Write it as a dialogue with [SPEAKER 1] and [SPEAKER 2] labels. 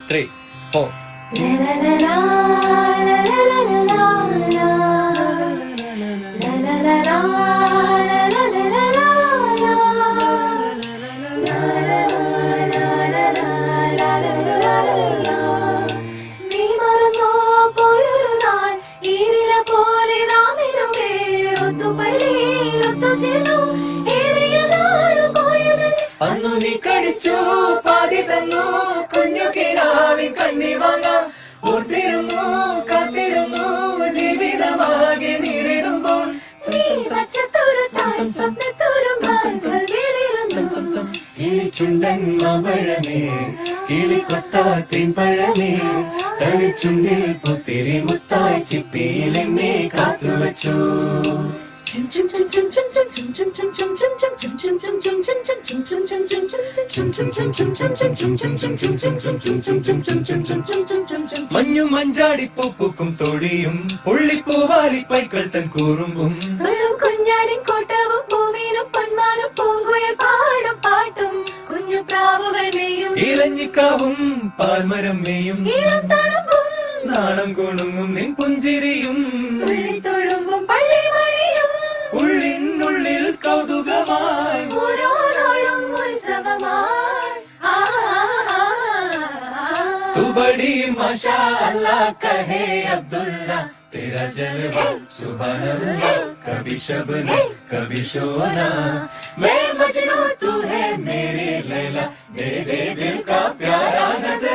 [SPEAKER 1] 3, 4.
[SPEAKER 2] അന്നു നീ കടിച്ചു പാതി തന്നു കുഞ്ഞു കിനാവിൻ കണ്ണി വാങ്ങാൻ ഓർത്തിരുന്നു കാത്തിരുന്നു ജീവിതമാകെ നേരിടുമ്പോൾ കിളിച്ചുണ്ടൻ മാമ്പഴമേ കിളിക്കൊത്താത്തിൻ പഴമേ തളിച്ചുണ്ടിൽ പുത്തിരി മുത്തായി ചിപ്പിയിൽ എന്നെ കാത്തുവച്ചു. മഞ്ഞും മഞ്ചാടിപ്പൂക്കും തൊടിയും പുള്ളിപ്പൂവാലി പൈക്കൾ തൻ കൂറുമ്പും
[SPEAKER 3] കുഞ്ഞാടിൻ കോട്ടവും പൂമീനും പൊന്മാനും പൂങ്കുയൽ പാടും പാട്ടും കുഞ്ഞു പ്രാവുകൾ മേയും
[SPEAKER 2] ഇലഞ്ഞിക്കാവും പാൽമരം മേയും നാണം കൊണുങ്ങും നിൻ പുഞ്ചിരിയും
[SPEAKER 3] തൊഴുമ്പും പള്ളിമണിയും
[SPEAKER 2] ഉള്ളിനുള്ളിൽ കൗതുകമായി
[SPEAKER 3] ഓരോ നാളും ഉത്സവമായി
[SPEAKER 2] तू बड़ी माशाअल्लाह कहे अब्दुल्ला तेरा जलवा सुभान अल्लाह कभी शबनम कभी शोना मैं मजनू तू है मेरी लैला दे दे दिल का प्यारा नजर